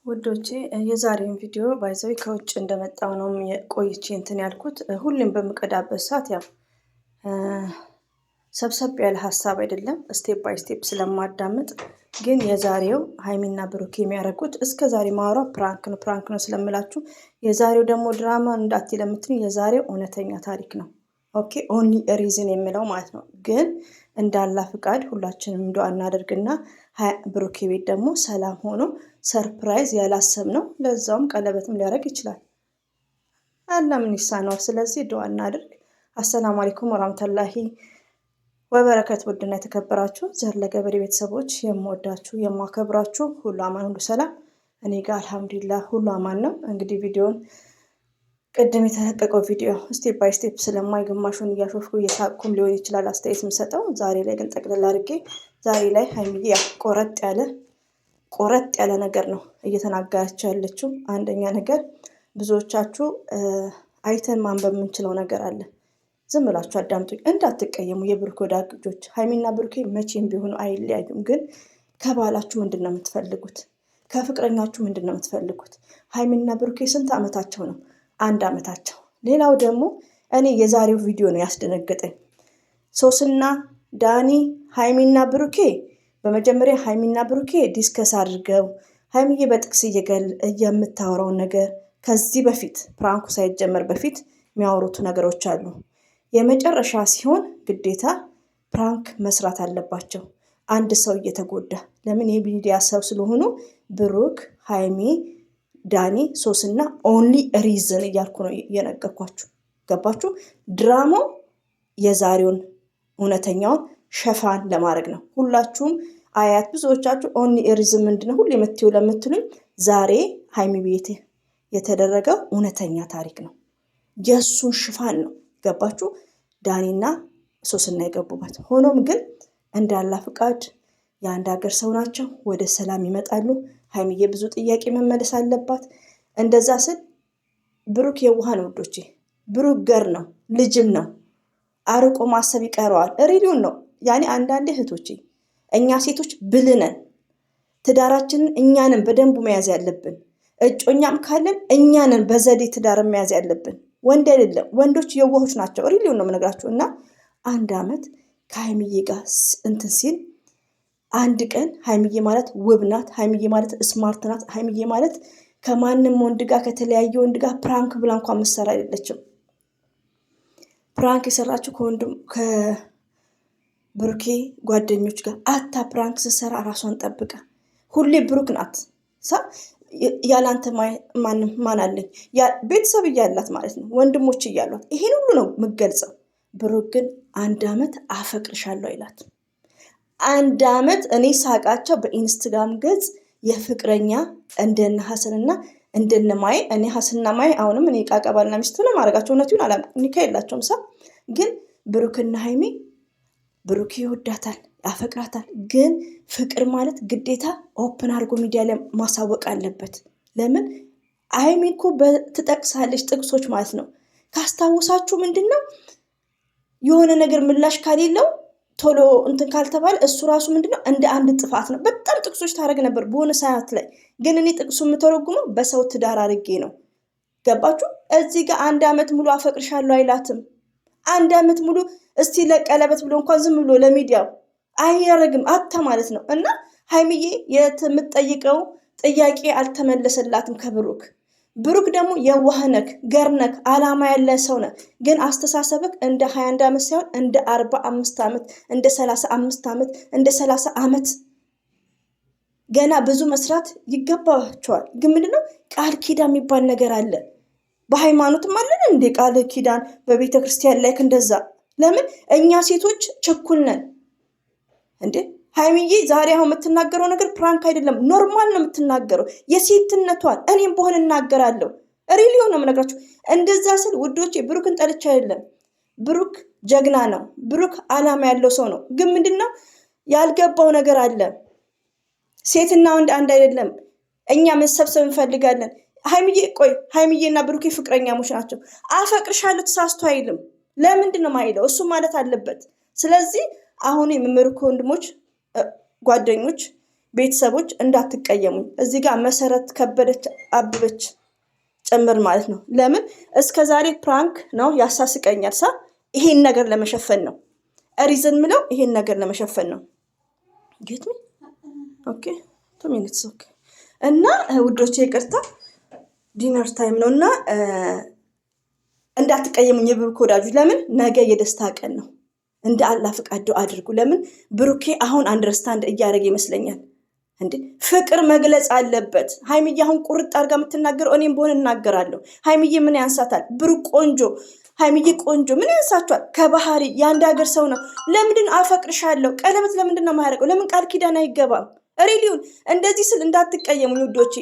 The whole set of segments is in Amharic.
ውዶቼ የዛሬን ቪዲዮ ባይዘው ከውጭ እንደመጣው ነው ቆይቼ እንትን ያልኩት። ሁሌም በመቀዳበት ሰዓት ያው ሰብሰብ ያለ ሀሳብ አይደለም ስቴፕ ባይ ስቴፕ ስለማዳምጥ፣ ግን የዛሬው ሃይሚና ብሩክ የሚያደርጉት እስከዛሬ ማውራ ፕራንክ ነው ስለምላችሁ፣ የዛሬው ደግሞ ድራማ እንዳትለምትኝ፣ የዛሬው እውነተኛ ታሪክ ነው። ኦኬ ኦንሊ ሪዝን የምለው ማለት ነው። ግን እንዳላ ፍቃድ ሁላችንም እንደው እናደርግና ብሩክ ቤት ደግሞ ሰላም ሆኖ ሰርፕራይዝ ያላሰብነው ለዛውም ቀለበትም ሊያደርግ ይችላል። አላ ምን ይሳነዋል? ስለዚህ ዱአ እናድርግ። አሰላሙ አለይኩም ወራህመቱላሂ ወበረከት። ውድና የተከበራችሁ ዘር ለገበሬ ቤተሰቦች የምወዳችሁ የማከብራችሁ ሁሉ አማን ሁሉ ሰላም፣ እኔ ጋር አልሐምዱሊላህ ሁሉ አማን ነው። እንግዲህ ቪዲዮን ቅድም የተለቀቀው ቪዲዮ ስቴፕ ባይ ስቴፕ ስለማይ ግማሹን እያሾፍኩ እየሳቅኩም ሊሆን ይችላል አስተያየት የምሰጠው። ዛሬ ላይ ግን ጠቅልል አድርጌ ዛሬ ላይ ሃይሚዬ ቆረጥ ያለ ነገር ነው እየተናገረች ያለችው። አንደኛ ነገር ብዙዎቻችሁ አይተን ማንበብ የምንችለው ነገር አለ። ዝም ብላችሁ አዳምጡኝ እንዳትቀየሙ የብሩክ ወዳጆች። ሃይሚና ብሩኬ መቼም ቢሆኑ አይለያዩም። ግን ከባላችሁ ምንድን ነው የምትፈልጉት? ከፍቅረኛችሁ ምንድን ነው የምትፈልጉት? ሃይሚና ብሩኬ ስንት ዓመታቸው ነው? 1 ዓመታቸው። ሌላው ደግሞ እኔ የዛሬው ቪዲዮ ነው ያስደነገጠኝ። ሶስና ዳኒ ሃይሚና ብሩኬ በመጀመሪያ ሃይሚና ብሩኬ ዲስከስ አድርገው ሃይሚዬ በጥቅስ የምታወራውን ነገር ከዚህ በፊት ፕራንኩ ሳይጀመር በፊት የሚያወሩት ነገሮች አሉ። የመጨረሻ ሲሆን ግዴታ ፕራንክ መስራት አለባቸው። አንድ ሰው እየተጎዳ ለምን የሚዲያ ሰው ስለሆኑ ብሩክ፣ ሃይሚ፣ ዳኒ፣ ሶስና ኦንሊ ሪዝን እያልኩ ነው የነገርኳችሁ። ገባችሁ? ድራማው የዛሬውን እውነተኛውን ሸፋን ለማድረግ ነው። ሁላችሁም አያት ብዙዎቻችሁ ኦንሊ ሪዝን ምንድነው ሁሉ የምትዩ ለምትሉኝ፣ ዛሬ ሃይሚ ቤት የተደረገው እውነተኛ ታሪክ ነው። የእሱን ሽፋን ነው። ገባችሁ? ዳኒና ሶስና የገቡበት። ሆኖም ግን እንዳላ ፍቃድ የአንድ ሀገር ሰው ናቸው። ወደ ሰላም ይመጣሉ። ሃይሚዬ ብዙ ጥያቄ መመለስ አለባት። እንደዛ ስል ብሩክ የዋህ ነው ውዶቼ። ብሩክ ገር ነው፣ ልጅም ነው። አርቆ ማሰብ ይቀረዋል። ሪሊውን ነው ያኔ። አንዳንድ እህቶቼ እኛ ሴቶች ብልነን ትዳራችንን እኛንን በደንቡ መያዝ ያለብን። እጮኛም ካለን እኛንን በዘዴ ትዳር መያዝ ያለብን። ወንድ አይደለም። ወንዶች የዋሆች ናቸው። ሪሊውን ነው የምነግራችሁ። እና 1 ዓመት ከሃይሚዬ ጋር እንትን ሲል አንድ ቀን ሃይሚዬ ማለት ውብ ናት። ሃይሚዬ ማለት ስማርት ናት። ሃይሚዬ ማለት ከማንም ወንድ ጋር ከተለያየ ወንድ ጋር ፕራንክ ብላ እንኳን መሰራ አይደለችም። ፕራንክ የሰራችው ከብሩኬ ጓደኞች ጋር አታ ፕራንክ ስትሰራ ራሷን ጠብቃ ሁሌ ብሩክ ናት። ያላንተ ማን አለኝ? ቤተሰብ እያላት ማለት ነው፣ ወንድሞች እያሏት ይሄን ሁሉ ነው የምገልጸው። ብሩክ ግን 1 ዓመት አፈቅርሻለሁ አይላት። 1 ዓመት እኔ ሳቃቸው በኢንስታግራም ገጽ የፍቅረኛ እንደነ ሀሰንና እንደነ ማይ፣ እኔ ሀሰንና ማይ አሁንም እኔ ቃቀባልና ሚስት ነው ማረጋቸው። እውነቱን አላውቅም፣ ኒካ የላቸውም። ግን ብሩክና ሃይሚ ብሩክ ይወዳታል፣ ያፈቅራታል። ግን ፍቅር ማለት ግዴታ ኦፕን አድርጎ ሚዲያ ላይ ማሳወቅ አለበት። ለምን ሃይሚ እኮ ትጠቅሳለች ጥቅሶች ማለት ነው። ካስታወሳችሁ ምንድነው የሆነ ነገር ምላሽ ካሌለው ቶሎ እንትን ካልተባለ እሱ ራሱ ምንድነው እንደ አንድ ጥፋት ነው። በጣም ጥቅሶች ታደርግ ነበር በሆነ ሰዓት ላይ። ግን እኔ ጥቅሱ የምተረጉመው በሰው ትዳር አድርጌ ነው። ገባችሁ? እዚህ ጋር 1 ዓመት ሙሉ አፈቅርሻለሁ አይላትም። 1 ዓመት ሙሉ እስቲ ለቀለበት ብሎ እንኳን ዝም ብሎ ለሚዲያው አያረግም አታ ማለት ነው። እና ሃይሚዬ የምትጠይቀው ጥያቄ አልተመለሰላትም ከብሩክ። ብሩክ ደግሞ የዋህነክ ገርነክ አላማ ያለ ሰው ነህ። ግን አስተሳሰብክ እንደ 21 ዓመት ሳይሆን እንደ 45 ዓመት እንደ 35 ዓመት እንደ 30 ዓመት ገና ብዙ መስራት ይገባቸዋል። ግን ምንድነው ቃል ኪዳን የሚባል ነገር አለ። በሃይማኖትም አለን እንደ ቃል ኪዳን በቤተ ክርስቲያን ላይ እንደዛ። ለምን እኛ ሴቶች ቸኩል ነን እንዴ? ሃይሚዬ ዛሬ አሁን የምትናገረው ነገር ፕራንክ አይደለም፣ ኖርማል ነው የምትናገረው። የሴትነቷን እኔም በሆነ እናገራለሁ። ሪሊዮ ነው የምነግራችሁ። እንደዛ ስል ውዶቼ ብሩክን ጠልቻ አይደለም። ብሩክ ጀግና ነው። ብሩክ አላማ ያለው ሰው ነው። ግን ምንድነው ያልገባው ነገር አለ። ሴትና ወንድ አንድ አይደለም። እኛ መሰብሰብ እንፈልጋለን። ሃይሚዬና ብሩኬ ፍቅረኛሞች ናቸው። አፈቅርሻለሁ ተሳስቶ አይልም። ለምንድን ነው ማይለው? እሱ ማለት አለበት። ስለዚህ አሁን የምመርኩ ወንድሞች ጓደኞች ቤተሰቦች እንዳትቀየሙኝ። እዚህ ጋር መሰረት ከበደች አበበች ጭምር ማለት ነው። ለምን እስከ ዛሬ ፕራንክ ነው ያሳስቀኛል ሳ ይሄን ነገር ለመሸፈን ነው ሪዝን ምለው ይሄን ነገር ለመሸፈን ነው። ጌት ሚ ኦኬ 2 ሚኒትስ ኦኬ። እና ውዶቼ ይቅርታ ዲነር ታይም ነው እና እንዳትቀየሙኝ የብሩክ ወዳጆች። ለምን ነገ የደስታ ቀን ነው። እንደ አላህ ፍቃድ አድርጉ። ለምን ብሩኬ አሁን አንደርስታንድ እያደረገ ይመስለኛል። እንዴ ፍቅር መግለጽ አለበት። ሀይሚዬ አሁን ቁርጥ አድርጋ የምትናገረው እኔም በሆነ እናገራለሁ። ሀይሚዬ ምን ያንሳታል? ብሩክ ቆንጆ፣ ሀይሚዬ ቆንጆ፣ ምን ያንሳቸዋል? ከባህሪ የአንድ ሀገር ሰው ነው። ለምንድን አፈቅርሻለሁ ቀለበት ለምንድን ነው የማያደርገው? ለምን ቃል ኪዳን አይገባም? ሪሊውን እንደዚህ ስል እንዳትቀየሙኝ ውዶቼ።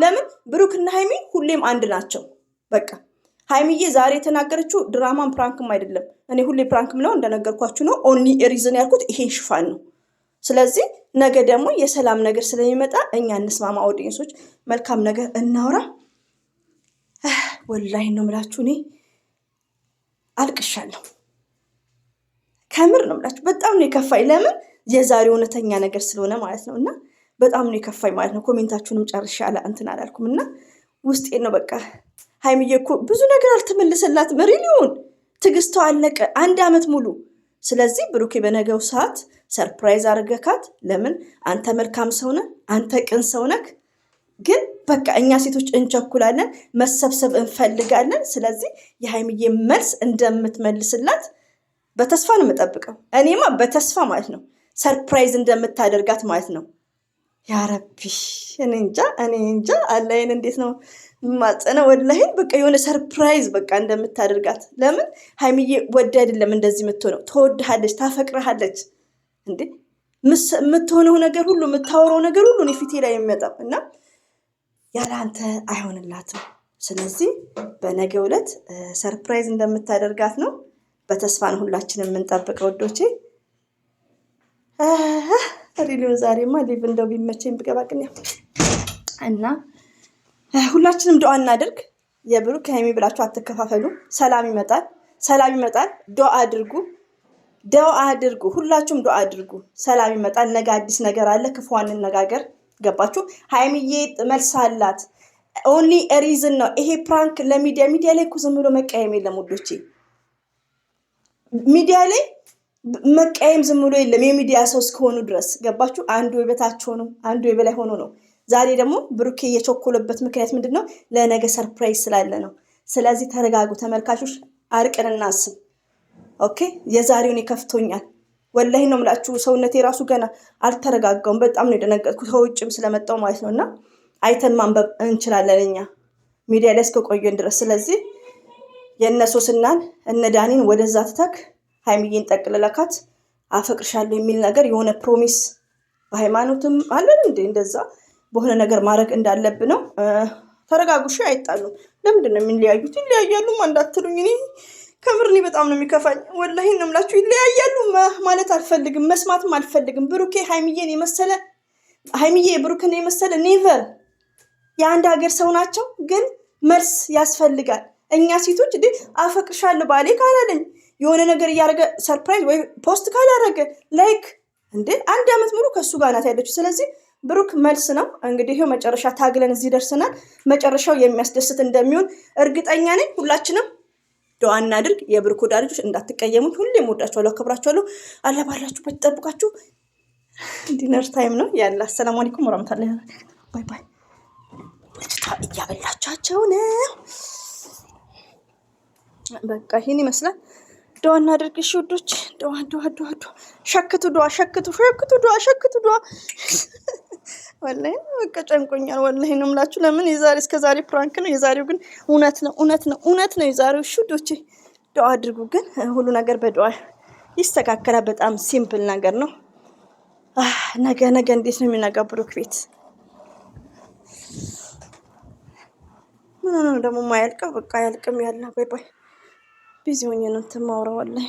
ለምን ብሩክና ሀይሚ ሁሌም አንድ ናቸው። በቃ ሀይሚዬ ዛሬ የተናገረችው ድራማን ፕራንክም አይደለም። እኔ ሁሌ ፕራንክ ምለው እንደነገርኳችሁ ነው። ኦንሊ ሪዝን ያልኩት ይሄን ሽፋን ነው። ስለዚህ ነገ ደግሞ የሰላም ነገር ስለሚመጣ እኛ እንስማማ። ኦዲየንሶች መልካም ነገር እናውራ። ወላሂ ነው የምላችሁ፣ እኔ አልቅሻለሁ። ከምር ነው የምላችሁ። በጣም ነው የከፋኝ። ለምን የዛሬው እውነተኛ ነገር ስለሆነ ማለት ነው። እና በጣም ነው የከፋኝ ማለት ነው። ኮሜንታችሁንም ጨርሼ እንትን አላልኩም እና ውስጤ ነው በቃ። ሀይሚዬ እኮ ብዙ ነገር አልተመለሰላትም። ሪሊውን ትዕግስቷ አለቀ 1 ዓመት ሙሉ። ስለዚህ ብሩኬ በነገው ሰዓት ሰርፕራይዝ አድርገካት። ለምን አንተ መልካም ሰውነህ፣ አንተ ቅን ሰውነህ። ግን በቃ እኛ ሴቶች እንቸኩላለን፣ መሰብሰብ እንፈልጋለን። ስለዚህ የሀይሚዬ መልስ እንደምትመልስላት በተስፋ ነው የምጠብቀው። እኔማ በተስፋ ማለት ነው ሰርፕራይዝ እንደምታደርጋት ማለት ነው። ያረቢ እኔ እንጃ አላይን እንዴት ነው ማጸነ ወላሂ በቃ የሆነ ሰርፕራይዝ በቃ እንደምታደርጋት። ለምን ሀይሚዬ ወደ አይደለም እንደዚህ የምትሆነው፣ ትወድሃለች፣ ታፈቅርሃለች። እንዴ የምትሆነው ነገር ሁሉ የምታወራው ነገር ሁሉ እኔ ፊቴ ላይ የሚመጣው እና ያለ አንተ አይሆንላትም። ስለዚህ በነገው ዕለት ሰርፕራይዝ እንደምታደርጋት ነው በተስፋ ነው ሁላችንም የምንጠብቀው ወዶቼ። ሪሊዮ ዛሬማ ሊቭ እንደው ቢመቸኝ ብገባ ግን እና ሁላችንም ዱዓ እናድርግ። የብሩክ ከሀይሚ ብላችሁ አትከፋፈሉ። ሰላም ይመጣል። ዱዓ አድርጉ። ሁላችሁም ዱዓ አድርጉ። ሰላም ይመጣል። ነገ አዲስ ነገር አለ። ክፉዋን እንነጋገር። ገባችሁ? ሀይሚዬ መልስ አላት። ኦንሊ ሪዝን ነው ይሄ ፕራንክ ለሚዲያ ላይ እኮ ዝም ብሎ መቀየም የለም ውዶቼ። ሚዲያ ላይ መቀየም ዝም ብሎ የለም የሚዲያ ሰው እስከሆኑ ድረስ። ገባችሁ? አንዱ የበታች ሆኖ አንዱ የበላይ ሆኖ ነው። ዛሬ ደግሞ ብሩኬ የቸኮለበት ምክንያት ምንድን ነው? ለነገ ሰርፕራይዝ ስላለ ነው። ስለዚህ ተረጋጉ ተመልካቾች፣ አርቀን እናስብ። ኦኬ የዛሬውን ይከፍቶኛል ወላሂ ነው የምላችሁ። ሰውነቴ ራሱ ገና አልተረጋጋውም። በጣም ነው የደነገጥኩት ከውጭም ስለመጣው ማለት ነው። እና አይተን ማንበብ እንችላለን እኛ ሚዲያ ላይ እስከቆየን ድረስ። ስለዚህ የእነሶስናን እነ ዳኒን ወደዛ ትተክ ሀይሚዬን ጠቅልለካት አፈቅርሻለሁ የሚል ነገር የሆነ ፕሮሚስ በሃይማኖትም አለን እንዴ እንደዛ በሆነ ነገር ማድረግ እንዳለብን ነው። ተረጋጉሽ። አይጣሉም። ለምንድን ነው የሚለያዩት? ይለያያሉ እንዳትሉኝ። እኔ ከምር በጣም ነው የሚከፋኝ ወላሂ ነው የምላችሁ። ይለያያሉ ማለት አልፈልግም፣ መስማትም አልፈልግም። ብሩኬ ሀይሚዬን የመሰለ ሀይሚዬ ብሩክን የመሰለ ኔቨር። የአንድ ሀገር ሰው ናቸው፣ ግን መልስ ያስፈልጋል። እኛ ሴቶች እንዴ አፈቅርሻለሁ ባሌ ካላለኝ የሆነ ነገር እያደረገ ሰርፕራይዝ ወይ ፖስት ካላደረገ ላይክ እንዴ 1 ዓመት ሙሉ ከሱ ጋር ናት ያለችው። ስለዚህ ብሩክ መልስ ነው እንግዲህ። ይሄው መጨረሻ ታግለን እዚህ ደርሰናል። መጨረሻው የሚያስደስት እንደሚሆን እርግጠኛ ነኝ። ሁላችንም ዱዓ እናድርግ። የብሩክ ወዳጆች እንዳትቀየሙኝ። ሁሌም ወዳችኋለሁ፣ አከብራችኋለሁ። አላህ ባላችሁበት ይጠብቃችሁ። ዲነር ታይም ነው ያለ። አሰላሙ አለይኩም ወራህመቱላሂ። ባይ ባይ። ልጅቷ እያበላቻቸው ነው። በቃ ይሄን ይመስላል። ዱዓ እናድርግ እሺ ውዶች። ዱዓ ሸክቱ ዱዓ ወላሂ በቃ ጨንቆኛል። ወላሂ ነው የምላችሁ። ለምን እስከ ዛሬ ፕራንክ ነው፣ የዛሬው ግን እውነት ነው የዛሬው። እሺ ውዶቼ ዱዓ አድርጉ። ግን ሁሉ ነገር በዱዓ ይስተካከላል። በጣም ሲምፕል ነገር ነው። ነገ እንዴት ነው የሚነጋ ብሩክ ቤት? ምን ነው ደግሞ ማያልቀው? በቃ አያልቅም ያለ። ባይ ቢዚ ሆኜ ነው የማወራው ወላሂ።